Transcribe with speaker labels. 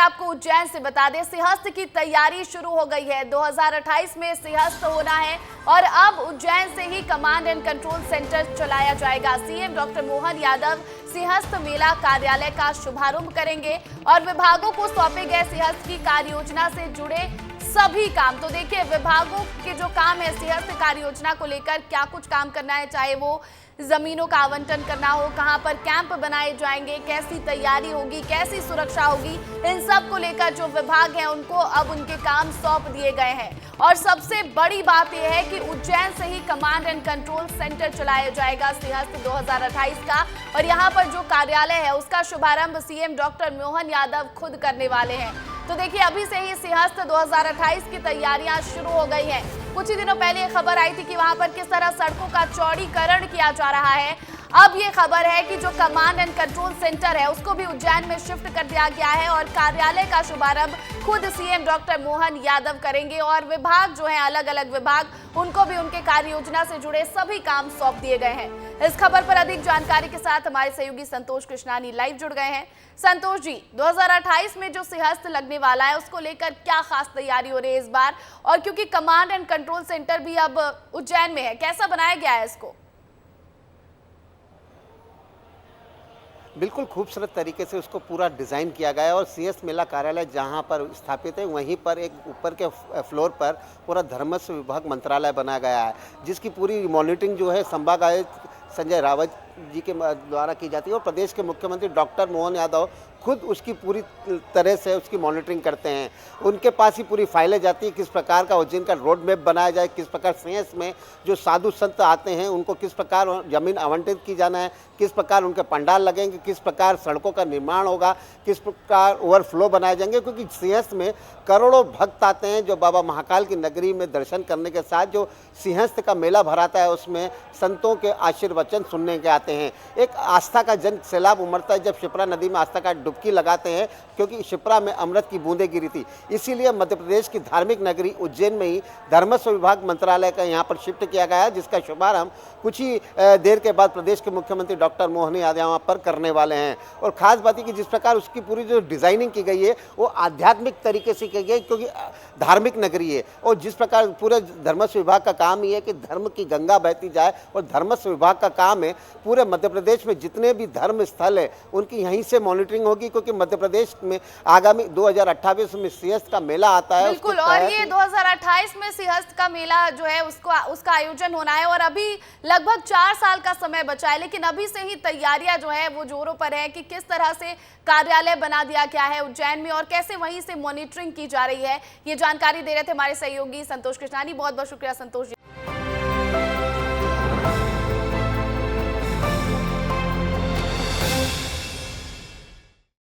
Speaker 1: आपको उज्जैन से बता दें, सिंहस्थ की तैयारी शुरू हो गई है। 2028 में सिंहस्थ होना है और अब उज्जैन से ही कमांड एंड कंट्रोल सेंटर चलाया जाएगा। सीएम डॉक्टर मोहन यादव सिंहस्थ मेला कार्यालय का शुभारंभ करेंगे और विभागों को सौंपे गए सिंहस्थ की कार्य योजना से जुड़े सभी काम। तो देखिए, विभागों के जो काम है सिंहस्थ कार्य योजना को लेकर, क्या कुछ काम करना है, चाहे वो जमीनों का आवंटन करना हो, कहां पर कैंप बनाए जाएंगे, कैसी तैयारी होगी, कैसी सुरक्षा होगी, इन सब को लेकर जो विभाग हैं उनको अब उनके काम सौंप दिए गए हैं। और सबसे बड़ी बात यह है कि उज्जैन से ही कमांड एंड कंट्रोल सेंटर चलाया जाएगा सिंहस्थ 2028 का, और यहाँ पर जो कार्यालय है उसका शुभारंभ सीएम डॉक्टर मोहन यादव खुद करने वाले हैं। तो देखिए, अभी से ही सिंहस्थ 2028 की तैयारियां शुरू हो गई हैं। कुछ ही दिनों पहले खबर आई थी कि वहां पर किस तरह सड़कों का चौड़ीकरण किया जा रहा है। अब ये खबर है कि जो कमांड एंड कंट्रोल सेंटर है उसको भी उज्जैन में शिफ्ट कर दिया गया है और कार्यालय का शुभारंभ खुद सीएम डॉक्टर मोहन यादव करेंगे। और विभाग जो है, अलग अलग विभाग, उनको भी उनके कार्य योजना से जुड़े सभी काम सौंप दिए गए हैं। इस खबर पर अधिक जानकारी के साथ हमारे सहयोगी संतोष कृष्णानी लाइव जुड़ गए हैं। संतोष जी, 2028 में जो सिंहस्थ लगने वाला है उसको लेकर क्या खास तैयारी हो रही है इस बार, और क्योंकि कमांड एंड कंट्रोल सेंटर भी अब उज्जैन में है, कैसा बनाया गया है इसको?
Speaker 2: बिल्कुल खूबसूरत तरीके से उसको पूरा डिज़ाइन किया गया है और सिंहस्थ मेला कार्यालय जहां पर स्थापित है वहीं पर एक ऊपर के फ्लोर पर पूरा धर्मस्व विभाग मंत्रालय बनाया गया है, जिसकी पूरी मॉनिटरिंग जो है संभाग आयुक्त संजय रावत जी के द्वारा की जाती है और प्रदेश के मुख्यमंत्री डॉक्टर मोहन यादव खुद उसकी पूरी तरह से उसकी मॉनिटरिंग करते हैं। उनके पास ही पूरी फाइलें जाती है, किस प्रकार का उज्जैन का रोड मैप बनाया जाए, किस प्रकार सिंहस्थ में जो साधु संत आते हैं उनको किस प्रकार जमीन आवंटित की जाना है, किस प्रकार उनके पंडाल लगेंगे, किस प्रकार सड़कों का निर्माण होगा, किस प्रकार ओवरफ्लो बनाए जाएंगे। क्योंकि सिंहस्थ में करोड़ों भक्त आते हैं जो बाबा महाकाल की नगरी में दर्शन करने के साथ जो सिंहस्थ का मेला भराता है उसमें संतों के आशीर्वचन सुनने के आते हैं। एक आस्था का जन सैलाब उमड़ता है जब शिप्रा नदी में आस्था का डुबकी लगाते हैं, क्योंकि शिप्रा में अमृत की बूंदें गिरी थी। इसीलिए मध्य प्रदेश की धार्मिक नगरी उज्जैन में ही धर्मस्व विभाग मंत्रालय का यहाँ पर शिफ्ट किया गया है, जिसका शुभारंभ कुछ ही देर के बाद प्रदेश के मुख्यमंत्री डॉक्टर मोहन यादव यहाँ पर करने वाले हैं। और खास बात है कि जिस प्रकार उसकी पूरी जो डिजाइनिंग की गई है वो आध्यात्मिक तरीके से की गई, क्योंकि धार्मिक नगरी है। और जिस प्रकार पूरे धर्मस्व विभाग का काम ही है कि धर्म की गंगा बहती जाए, और धर्मस्व विभाग का काम है पूरे मध्य प्रदेश में जितने भी धर्म स्थल है उनकी यहीं से मॉनिटरिंग होगी, क्योंकि मध्य प्रदेश में आगामी 2028 में सिंहस्थ का मेला आता है।
Speaker 1: बिल्कुल, और ये 2028 में सिंहस्थ का मेला जो है उसका आयोजन होना है और अभी लगभग 4 साल का समय बचा है, लेकिन अभी से ही तैयारियां जो है वो जोरों पर है कि किस तरह से कार्यालय बना दिया गया है उज्जैन में और कैसे वहीं से मॉनिटरिंग की जा रही है। ये जानकारी दे रहे थे हमारे सहयोगी संतोष कृष्णानी। बहुत बहुत शुक्रिया संतोष जी।